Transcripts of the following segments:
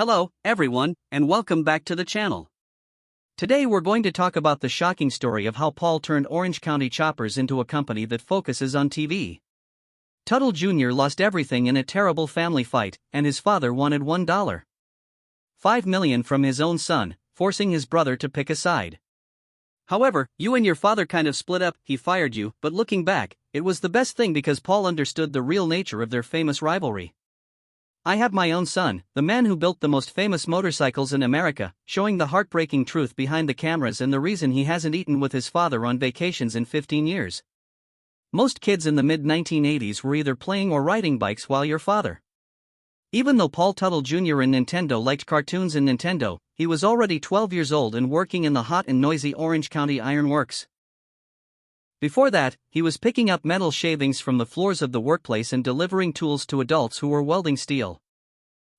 Hello, everyone, and welcome back to the channel. Today we're going to talk about the shocking story of how Paul turned Orange County Choppers into a company that focuses on TV. Teutul Jr. lost everything in a terrible family fight, and his father wanted $1.5 million from his own son, forcing his brother to pick a side. However, you and your father kind of split up. He fired you, but looking back, it was the best thing because Paul understood the real nature of their famous rivalry. I have my own son, the man who built the most famous motorcycles in America, showing the heartbreaking truth behind the cameras and the reason he hasn't eaten with his father on vacations in 15 years. Most kids in the mid-1980s were either playing or riding bikes while your father. Even though Paul Teutul Jr. and Nintendo liked cartoons and Nintendo, he was already 12 years old and working in the hot and noisy Orange County Iron Works. Before that, he was picking up metal shavings from the floors of the workplace and delivering tools to adults who were welding steel.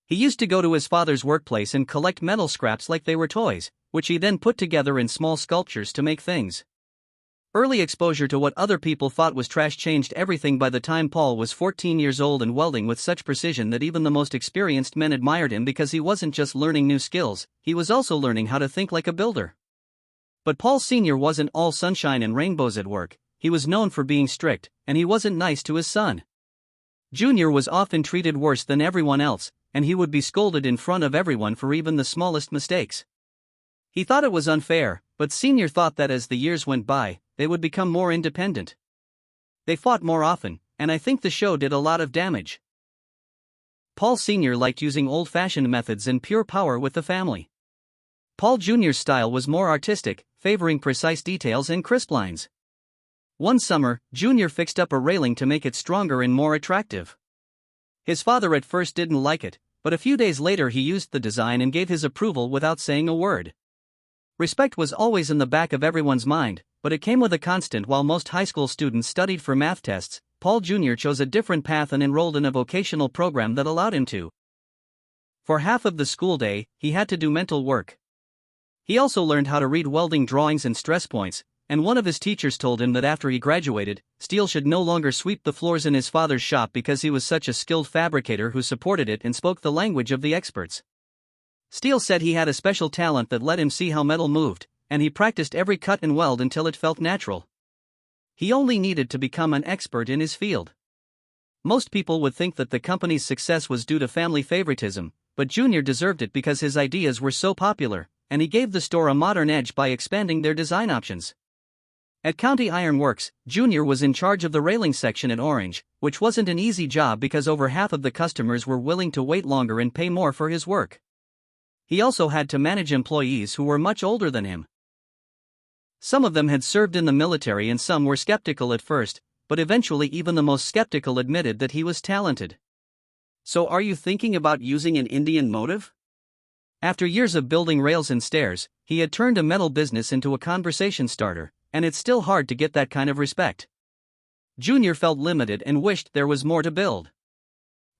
He used to go to his father's workplace and collect metal scraps like they were toys, which he then put together in small sculptures to make things. Early exposure to what other people thought was trash changed everything by the time Paul was 14 years old and welding with such precision that even the most experienced men admired him because he wasn't just learning new skills, he was also learning how to think like a builder. But Paul Sr. wasn't all sunshine and rainbows at work. He was known for being strict, and he wasn't nice to his son. Junior was often treated worse than everyone else, and he would be scolded in front of everyone for even the smallest mistakes. He thought it was unfair, but Senior thought that as the years went by, they would become more independent. They fought more often, and I think the show did a lot of damage. Paul Sr. liked using old-fashioned methods and pure power with the family. Paul Jr.'s style was more artistic, favoring precise details and crisp lines. One summer, Junior fixed up a railing to make it stronger and more attractive. His father at first didn't like it, but a few days later he used the design and gave his approval without saying a word. Respect was always in the back of everyone's mind, but it came with a constant. While most high school students studied for math tests, Paul Jr. chose a different path and enrolled in a vocational program that allowed him to. For half of the school day, he had to do mental work. He also learned how to read welding drawings and stress points, and one of his teachers told him that after he graduated, steel should no longer sweep the floors in his father's shop because he was such a skilled fabricator who supported it and spoke the language of the experts. Steele said he had a special talent that let him see how metal moved, and he practiced every cut and weld until it felt natural. He only needed to become an expert in his field. Most people would think that the company's success was due to family favoritism, but Junior deserved it because his ideas were so popular, and he gave the store a modern edge by expanding their design options. At County Iron Works, Junior was in charge of the railing section at Orange, which wasn't an easy job because over half of the customers were willing to wait longer and pay more for his work. He also had to manage employees who were much older than him. Some of them had served in the military and some were skeptical at first, but eventually even the most skeptical admitted that he was talented. So are you thinking about using an Indian motive? After years of building rails and stairs, he had turned a metal business into a conversation starter, and it's still hard to get that kind of respect. Junior felt limited and wished there was more to build.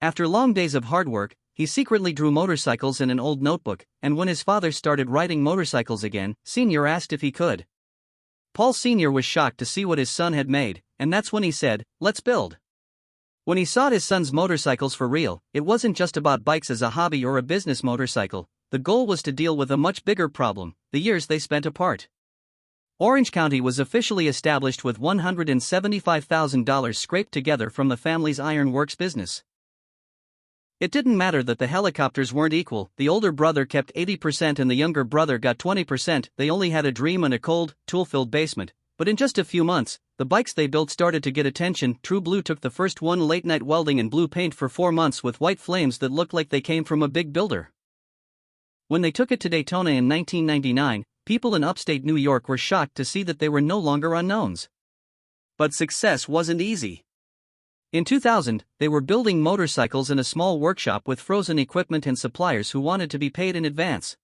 After long days of hard work, he secretly drew motorcycles in an old notebook, and when his father started riding motorcycles again, Senior asked if he could. Paul Sr. was shocked to see what his son had made, and that's when he said, "Let's build." When he saw his son's motorcycles for real, it wasn't just about bikes as a hobby or a business motorcycle. The goal was to deal with a much bigger problem: the years they spent apart. Orange County was officially established with $175,000 scraped together from the family's iron works business. It didn't matter that the helicopters weren't equal. The older brother kept 80% and the younger brother got 20%. They only had a dream and a cold, tool-filled basement. But in just a few months, the bikes they built started to get attention. True Blue took the first one late-night welding and blue paint for 4 months with white flames that looked like they came from a big builder. When they took it to Daytona in 1999, people in upstate New York were shocked to see that they were no longer unknowns. But success wasn't easy. In 2000, they were building motorcycles in a small workshop with frozen equipment and suppliers who wanted to be paid in advance.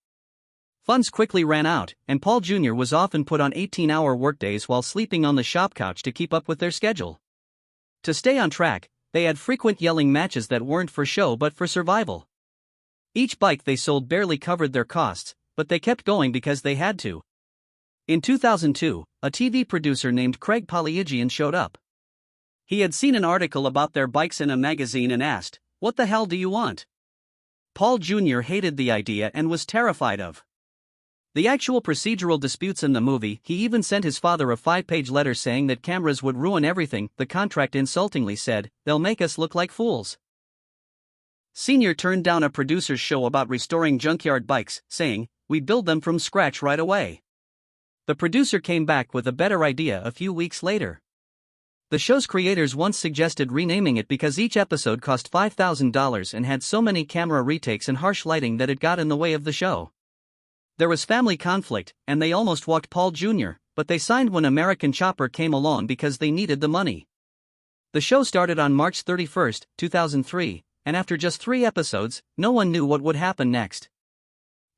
Funds quickly ran out, and Paul Jr. was often put on 18-hour workdays while sleeping on the shop couch to keep up with their schedule. To stay on track, they had frequent yelling matches that weren't for show but for survival. Each bike they sold barely covered their costs, but they kept going because they had to. In 2002, a TV producer named Craig Polyagian showed up. He had seen an article about their bikes in a magazine and asked, "What the hell do you want?" Paul Jr. hated the idea and was terrified of the actual procedural disputes in the movie. He even sent his father a 5-page letter saying that cameras would ruin everything. The contract insultingly said, "They'll make us look like fools." Sr. turned down a producer's show about restoring junkyard bikes, saying, "We build them from scratch right away." The producer came back with a better idea a few weeks later. The show's creators once suggested renaming it because each episode cost $5,000 and had so many camera retakes and harsh lighting that it got in the way of the show. There was family conflict, and they almost walked Paul Jr., but they signed when American Chopper came along because they needed the money. The show started on March 31, 2003, and after just 3 episodes, no one knew what would happen next.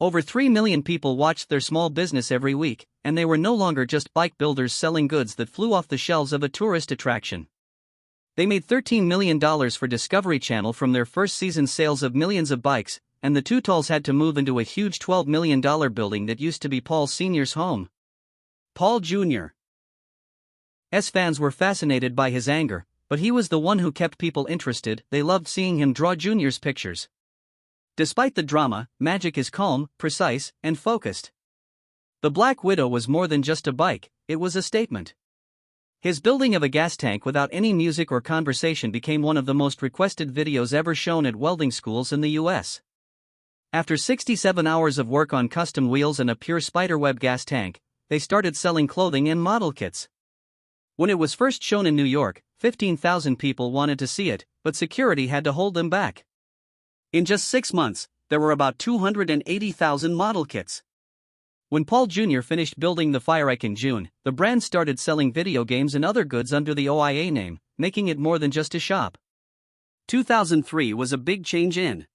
Over 3 million people watched their small business every week, and they were no longer just bike builders selling goods that flew off the shelves of a tourist attraction. They made $13 million for Discovery Channel from their first season's sales of millions of bikes, and the Teutuls had to move into a huge $12 million building that used to be Paul Sr.'s home. Paul Jr.'s fans were fascinated by his anger, but he was the one who kept people interested. They loved seeing him draw Jr.'s pictures. Despite the drama, Magic is calm, precise, and focused. The Black Widow was more than just a bike, it was a statement. His building of a gas tank without any music or conversation became one of the most requested videos ever shown at welding schools in the US. After 67 hours of work on custom wheels and a pure spiderweb gas tank, they started selling clothing and model kits. When it was first shown in New York, 15,000 people wanted to see it, but security had to hold them back. In just 6 months, there were about 280,000 model kits. When Paul Jr. finished building the Fireike in June, the brand started selling video games and other goods under the OIA name, making it more than just a shop. 2003 was a big change in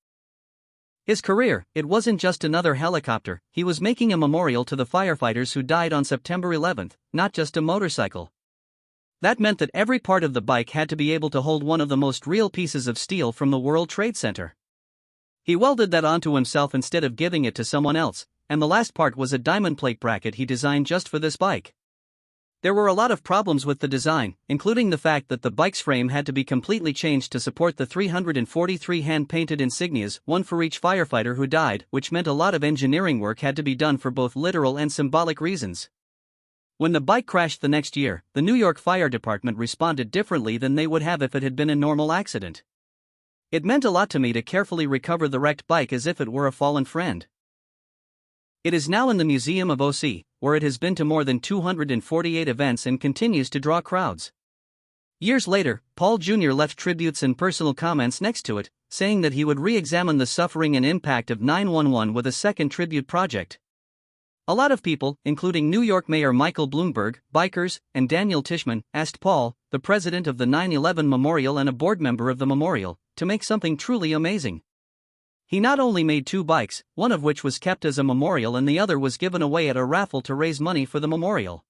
his career. It wasn't just another helicopter, he was making a memorial to the firefighters who died on September 11, not just a motorcycle. That meant that every part of the bike had to be able to hold one of the most real pieces of steel from the World Trade Center. He welded that onto himself instead of giving it to someone else, and the last part was a diamond plate bracket he designed just for this bike. There were a lot of problems with the design, including the fact that the bike's frame had to be completely changed to support the 343 hand-painted insignias, one for each firefighter who died, which meant a lot of engineering work had to be done for both literal and symbolic reasons. When the bike crashed the next year, the New York Fire Department responded differently than they would have if it had been a normal accident. It meant a lot to me to carefully recover the wrecked bike as if it were a fallen friend. It is now in the Museum of OC, where it has been to more than 248 events and continues to draw crowds. Years later, Paul Jr. left tributes and personal comments next to it, saying that he would re-examine the suffering and impact of 9/11 with a second tribute project. A lot of people, including New York Mayor Michael Bloomberg, bikers, and Daniel Tishman, asked Paul, the president of the 9/11 Memorial and a board member of the memorial, to make something truly amazing. He not only made 2 bikes, one of which was kept as a memorial and the other was given away at a raffle to raise money for the memorial.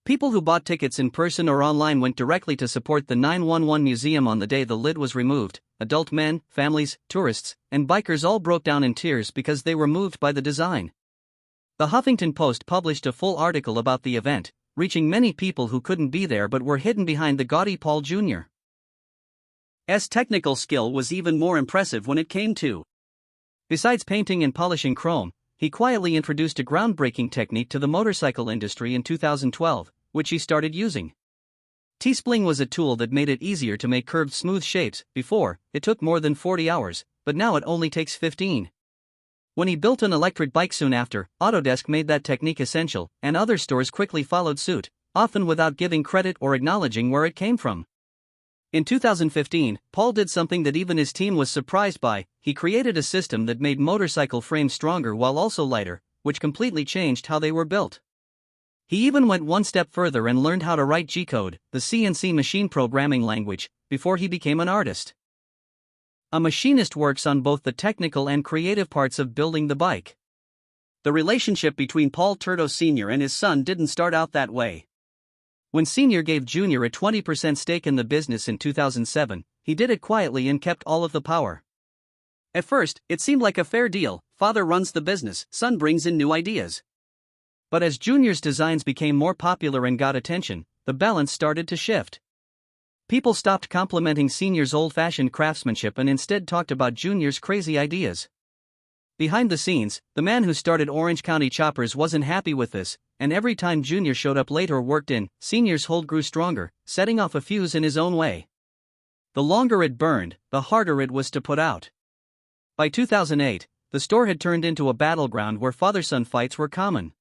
People who bought tickets in person or online went directly to support the 911 museum on the day the lid was removed. Adult men, families, tourists, and bikers all broke down in tears because they were moved by the design. The Huffington Post published a full article about the event, reaching many people who couldn't be there but were hidden behind the gaudy Paul Jr.'s technical skill was even more impressive when it came to. Besides painting and polishing chrome, he quietly introduced a groundbreaking technique to the motorcycle industry in 2012, which he started using. T-spling was a tool that made it easier to make curved smooth shapes. Before, it took more than 40 hours, but now it only takes 15. When he built an electric bike soon after, Autodesk made that technique essential, and other stores quickly followed suit, often without giving credit or acknowledging where it came from. In 2015, Paul did something that even his team was surprised by. He created a system that made motorcycle frames stronger while also lighter, which completely changed how they were built. He even went one step further and learned how to write G-code, the CNC machine programming language, before he became an artist. A machinist works on both the technical and creative parts of building the bike. The relationship between Paul Turto Sr. and his son didn't start out that way. When Sr. gave Jr. a 20% stake in the business in 2007, he did it quietly and kept all of the power. At first, it seemed like a fair deal. Father runs the business, son brings in new ideas. But as Jr.'s designs became more popular and got attention, the balance started to shift. People stopped complimenting Senior's old-fashioned craftsmanship and instead talked about Junior's crazy ideas. Behind the scenes, the man who started Orange County Choppers wasn't happy with this, and every time Junior showed up late or worked in, Senior's hold grew stronger, setting off a fuse in his own way. The longer it burned, the harder it was to put out. By 2008, the store had turned into a battleground where father-son fights were common.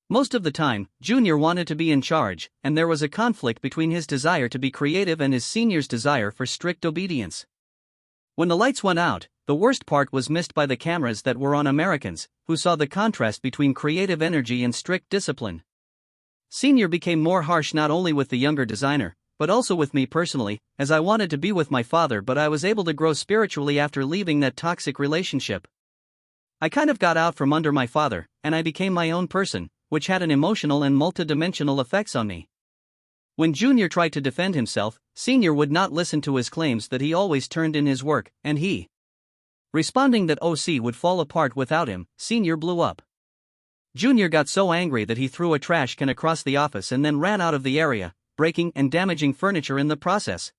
Most of the time, Junior wanted to be in charge, and there was a conflict between his desire to be creative and his Senior's desire for strict obedience. When the lights went out, the worst part was missed by the cameras that were on Americans, who saw the contrast between creative energy and strict discipline. Senior became more harsh not only with the younger designer, but also with me personally, as I wanted to be with my father, but I was able to grow spiritually after leaving that toxic relationship. I kind of got out from under my father, and I became my own person, which had an emotional and multidimensional effects on me. When Junior tried to defend himself, Senior would not listen to his claims that he always turned in his work, and he. Responding that OC would fall apart without him, Senior blew up. Junior got so angry that he threw a trash can across the office and then ran out of the area, breaking and damaging furniture in the process.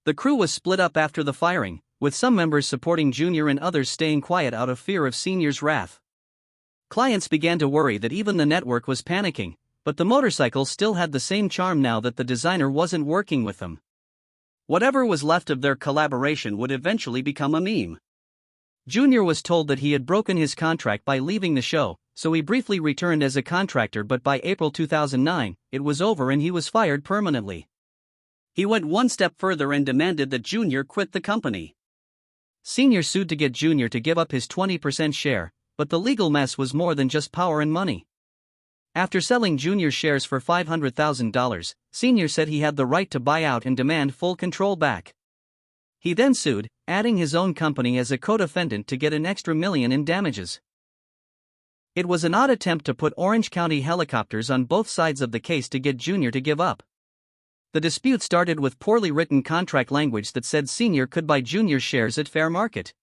The crew was split up after the firing, with some members supporting Junior and others staying quiet out of fear of Senior's wrath. Clients began to worry that even the network was panicking, but the motorcycles still had the same charm now that the designer wasn't working with them. Whatever was left of their collaboration would eventually become a meme. Junior was told that he had broken his contract by leaving the show, so he briefly returned as a contractor, but by April 2009, it was over and he was fired permanently. He went one step further and demanded that Junior quit the company. Senior sued to get Junior to give up his 20% share, but the legal mess was more than just power and money. After selling Junior's shares for $500,000, Senior said he had the right to buy out and demand full control back. He then sued, adding his own company as a co-defendant to get an extra $1 million in damages. It was an odd attempt to put Orange County helicopters on both sides of the case to get Junior to give up. The dispute started with poorly written contract language that said Senior could buy Junior's shares at fair market.